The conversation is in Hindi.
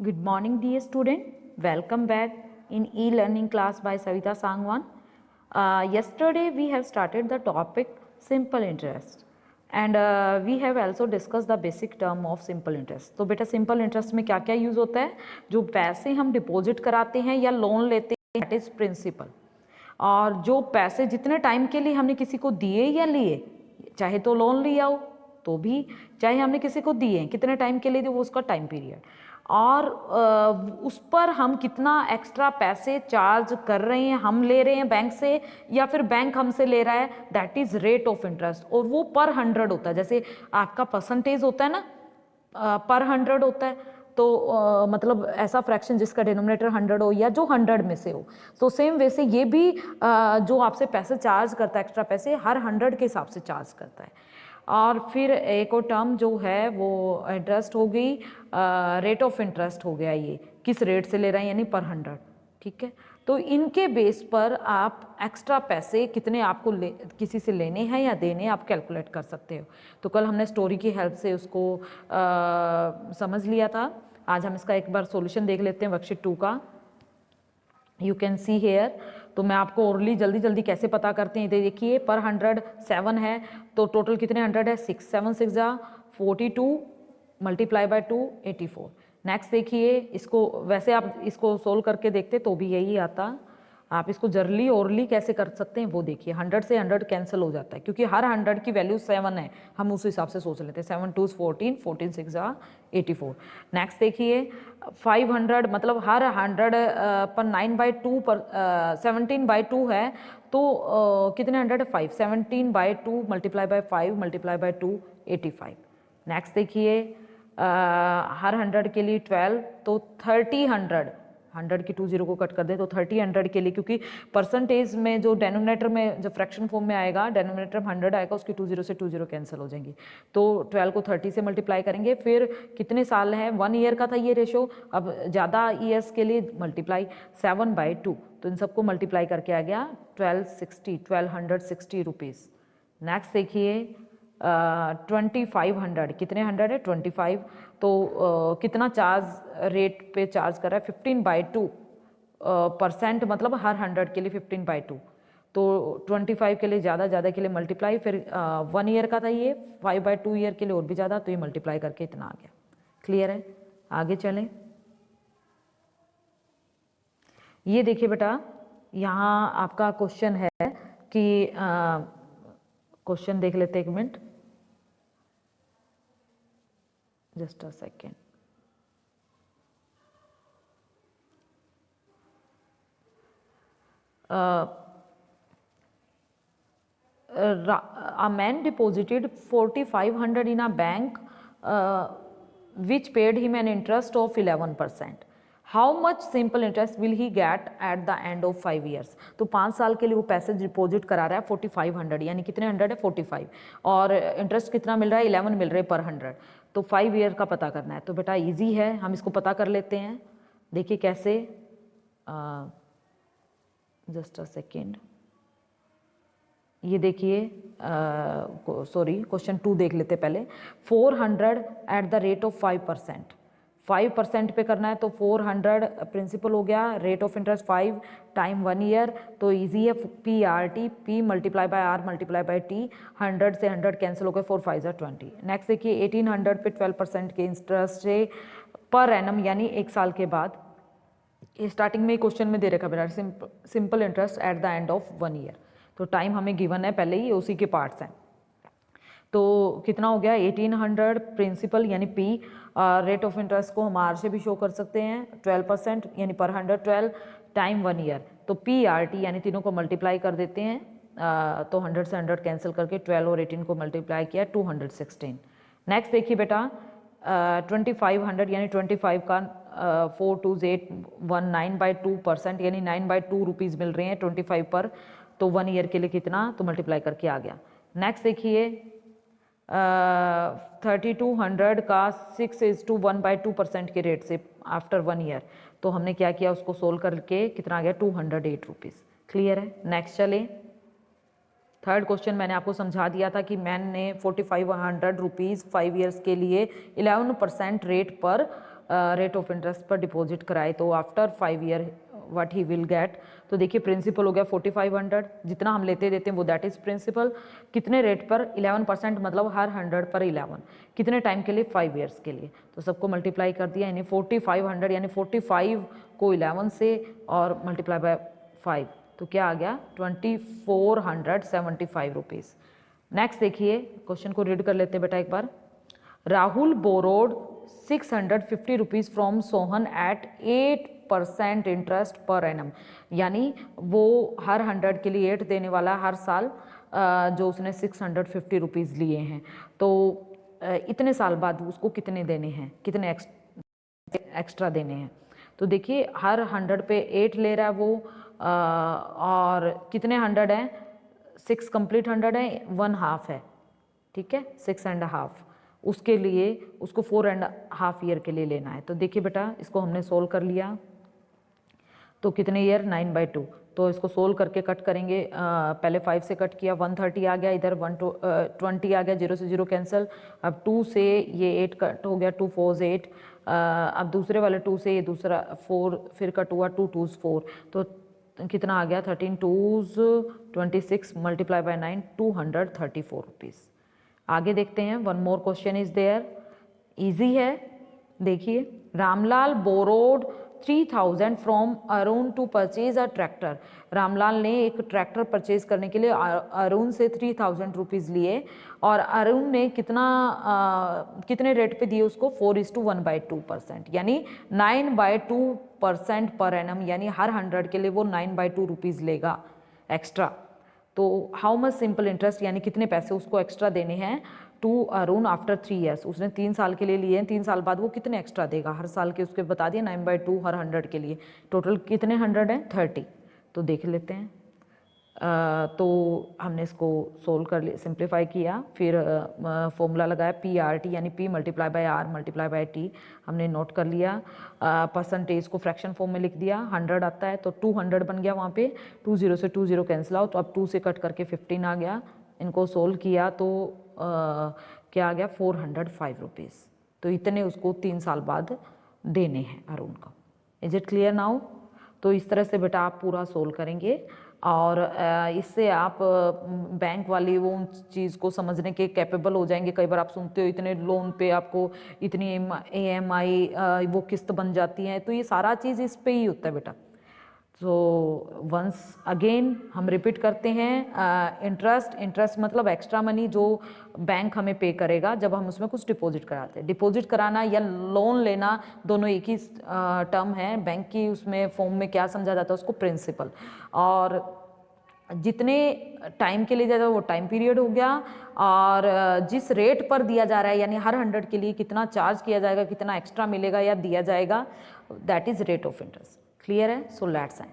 Good morning, dear student. Welcome back in e-learning class by Savita Sangwan. Yesterday we have started the topic simple interest and we have also discussed the basic term of simple interest. तो बेटा simple interest में क्या क्या यूज होता है? जो पैसे हम डिपॉजिट कराते हैं या लोन लेते हैं, that is principal. और जो पैसे जितने टाइम के लिए हमने किसी को दिए या लिए, चाहे तो लोन लिया हो तो भी, चाहे हमने किसी को दिए कितने टाइम के लिए, वो उसका टाइम पीरियड, और उस पर हम कितना एक्स्ट्रा पैसे चार्ज कर रहे हैं, हम ले रहे हैं बैंक से या फिर बैंक हमसे ले रहा है, that is rate of interest. और वो पर 100 होता है, जैसे आपका परसेंटेज होता है ना, पर 100 होता है, तो मतलब ऐसा फ्रैक्शन जिसका डिनोमिनेटर 100 हो या जो 100 में से हो। तो सेम वैसे ये भी जो आपसे पैसे चार्ज करता है, एक्स्ट्रा पैसे हर 100 के हिसाब से चार्ज करता है। और फिर एक और टर्म जो है वो इंटरेस्ट हो गई, रेट ऑफ इंटरेस्ट हो गया, ये किस रेट से ले रहे हैं यानी पर 100, ठीक है। तो इनके बेस पर आप एक्स्ट्रा पैसे कितने आपको किसी से लेने हैं या देने आप कैलकुलेट कर सकते हो। तो कल हमने स्टोरी की हेल्प से उसको समझ लिया था। आज हम इसका एक बार सॉल्यूशन देख लेते हैं वर्कशीट 2 का। You can see here. तो मैं आपको ओरली जल्दी जल्दी कैसे पता करते हैं, देखिए पर 100 7 है, तो टोटल कितने 100 है, 6 7 6 जा 42 मल्टीप्लाई बाय 2 84। नेक्स्ट देखिए, इसको वैसे आप इसको सोल्व करके देखते तो भी यही आता। आप इसको जर्ली ओरली कैसे कर सकते हैं वो देखिए। 100 से 100 कैंसिल हो जाता है क्योंकि हर 100 की वैल्यू 7 है, हम उस हिसाब से सोच लेते हैं। 7 2 14 14 6 जा 84। नेक्स्ट देखिए 500, मतलब हर 100 पर 9/2 पर 17/2 है, तो कितने 100 है, 5। 17/2 multiply by 5 multiply by 2 85। Next देखिए हर 100 के लिए 12, तो 100 की 20 को कट कर दे तो 100 के लिए, क्योंकि परसेंटेज में जो डेनोमिनेटर में जब फ्रैक्शन फॉर्म में आएगा, डेनोमिनेटर में 100 आएगा, उसकी 20 से 20 कैंसिल हो जाएंगी। तो 12 को 30 से मल्टीप्लाई करेंगे। फिर कितने साल है, 1 ईयर का था ये रेशो, अब ज़्यादा ईयर्स के लिए मल्टीप्लाई 7/2, तो इन सबको मल्टीप्लाई करके आ गया 1260 रुपीज़। नेक्स्ट देखिए 2500, कितने 100 है 25, तो कितना चार्ज रेट पे चार्ज कर रहा है, 15/2 %, मतलब हर 100 के लिए 15/2, तो 25 के लिए ज़्यादा के लिए मल्टीप्लाई, फिर 1 ईयर का था ये, 5/2 ईयर के लिए और भी ज़्यादा, तो ये मल्टीप्लाई करके इतना आ गया। क्लियर है, आगे चलें। ये देखिए बेटा, यहाँ आपका क्वेश्चन है कि क्वेश्चन देख लेते एक minute, just a second. A man deposited 4,500 in a bank which paid him an interest of 11%. How much simple interest will he get at the end of 5 years? तो 5 साल के लिए वो पैसे डिपॉजिट करा रहा है 4,500, यानी कितने 100 है 45, और इंटरेस्ट कितना मिल रहा है 11 मिल रहे हैं पर 100, तो 5 ईयर का पता करना है। तो बेटा इजी है, हम इसको पता कर लेते हैं। देखिए कैसे, जस्ट अ सेकेंड। ये देखिए सॉरी, क्वेश्चन 2 देख लेते पहले। 400 एट द रेट ऑफ 5%, 5% पे करना है, तो 400 प्रिंसिपल हो गया, rate of interest 5 time 1 year, तो इजी है, PRT, P multiply by R multiply by T, 100 से 100 कैंसिल हो गए, 4 5 जा 20। नेक्स्ट देखिए 1800 पे 12% के इंटरेस्ट से पर एनम, यानी 1 साल के बाद। स्टार्टिंग में क्वेश्चन में दे रखा बेटा simple interest at the end of 1 year, तो टाइम हमें गिवन है पहले ही, उसी के पार्ट्स हैं। तो कितना हो गया 1800 प्रिंसिपल यानी P, रेट ऑफ इंटरेस्ट को हम R से भी शो कर सकते हैं 12%, यानी पर 100 12 टाइम 1 ईयर, तो PRT यानी तीनों को मल्टीप्लाई कर देते हैं, तो 100 से 100 कैंसिल करके 12 और 18 को मल्टीप्लाई किया 216। नेक्स्ट देखिए बेटा 2500 यानी 25 का 4 2 8 1 9/2%, यानी 9/2 रुपीज़ मिल रहे हैं 25 पर, तो 1 ईयर के लिए कितना, तो मल्टीप्लाई करके आ गया। नेक्स्ट देखिए 3200 का 6:1/2% के रेट से आफ्टर 1 ईयर, तो हमने क्या किया, उसको सोल्व करके कितना आ गया 208 रुपीज़। क्लियर है, नेक्स्ट चले। थर्ड क्वेश्चन मैंने आपको समझा दिया था कि मैंने 4500 रुपीज़ 5 ईयर्स के लिए 11% रेट पर रेट ऑफ इंटरेस्ट पर डिपॉजिट कराए तो after 5 year what he will get. तो देखिए प्रिंसिपल हो गया 4500, जितना हम लेते देते हैं वो दैट इज प्रिंसिपल। कितने रेट पर 11%, मतलब हर 100 पर 11। कितने टाइम के लिए? 5 ईयर्स के लिए। तो सबको मल्टीप्लाई कर दिया, यानी 4500 यानी 45 को 11 से और मल्टीप्लाई बाय 5, तो क्या आ गया 2475 रुपीज़। नेक्स्ट देखिए क्वेश्चन को रीड कर लेते हैं बेटा एक बार। Rahul borrowed 650 rupees from Sohan at 8% interest per annum, यानी वो हर 100 के लिए 8 देने वाला हर साल, जो उसने 650 रुपीज़ लिए हैं। तो इतने साल बाद उसको कितने देने हैं, कितने एक्स्ट्रा देने हैं? तो देखिए हर 100 पे 8 ले रहा है वो, और कितने 100 हैं? 6 कंप्लीट 100 है, 1/2 है, ठीक है, 6.5। उसके लिए उसको 4.5 ईयर के लिए लेना है। तो देखिए बेटा इसको हमने सोल्व कर लिया, तो कितने ईयर? 9/2। तो इसको सोल्व करके कट करेंगे, पहले 5 से कट किया, 130 आ गया, इधर 120 आ गया, 0 से 0 कैंसिल। अब 2 से ये 8 कट हो गया, 2 4 8। अब दूसरे वाले 2 से ये दूसरा 4 फिर कट हुआ, 2 2 4, तो कितना आ गया? 13 2 26 मल्टीप्लाई बाय 9, 234 रुपीज़। आगे देखते हैं, one more question is there, easy है। देखिए Ramlal borrowed 3000 from Arun to purchase a tractor. Ramlal ने एक ट्रैक्टर परचेज करने के लिए अरुण से 3000 रुपीज़ लिए, और अरुण ने कितने रेट पे दिए उसको? 4:1/2%, यानी 9/2% पर एनम, यानी हर 100 के लिए वो 9/2 रुपीज़ लेगा एक्स्ट्रा। तो हाउ मच सिंपल इंटरेस्ट, यानी कितने पैसे उसको एक्स्ट्रा देने हैं टू अरुण आफ्टर 3 ईयर्स। उसने 3 साल के लिए लिए हैं, 3 साल बाद वो कितने एक्स्ट्रा देगा हर साल के, उसके बता दिया 9/2 हर 100 के लिए। टोटल कितने 100 हैं? 30। तो देख लेते हैं। तो हमने इसको सोल्व कर लिया, सिंप्लीफाई किया, फिर फॉर्मूला लगाया PRT, यानी P multiply by R multiply by T हमने नोट कर लिया। परसेंटेज को फ्रैक्शन फॉर्म में लिख दिया, 100 आता है तो 200 बन गया, वहाँ पे 2 0 से 2 0 कैंसिल आउट, तो अब 2 से कट करके 15 आ गया। इनको सोल्व किया तो क्या आ गया? 405 रुपीज़। तो इतने उसको 3 साल बाद देने हैं अरुण को। Is it clear now? तो इस तरह से बेटा आप पूरा सोल्व करेंगे, और इससे आप बैंक वाली वो चीज़ को समझने के कैपेबल हो जाएंगे। कई बार आप सुनते हो इतने लोन पे आपको इतनी EMI वो किस्त बन जाती है, तो ये सारा चीज़ इस पे ही होता है बेटा। तो वंस अगेन हम रिपीट करते हैं, इंटरेस्ट मतलब एक्स्ट्रा मनी जो बैंक हमें पे करेगा जब हम उसमें कुछ डिपॉजिट कराते हैं। डिपॉजिट कराना या लोन लेना दोनों एक ही टर्म है। बैंक की उसमें फॉर्म में क्या समझा जाता है उसको? प्रिंसिपल। और जितने टाइम के लिए दिया जाता है वो टाइम पीरियड हो गया, और जिस रेट पर दिया जा रहा है, यानी हर 100 के लिए कितना चार्ज किया जाएगा, कितना एक्स्ट्रा मिलेगा या दिया जाएगा, that is rate of interest. Clear है? So let's end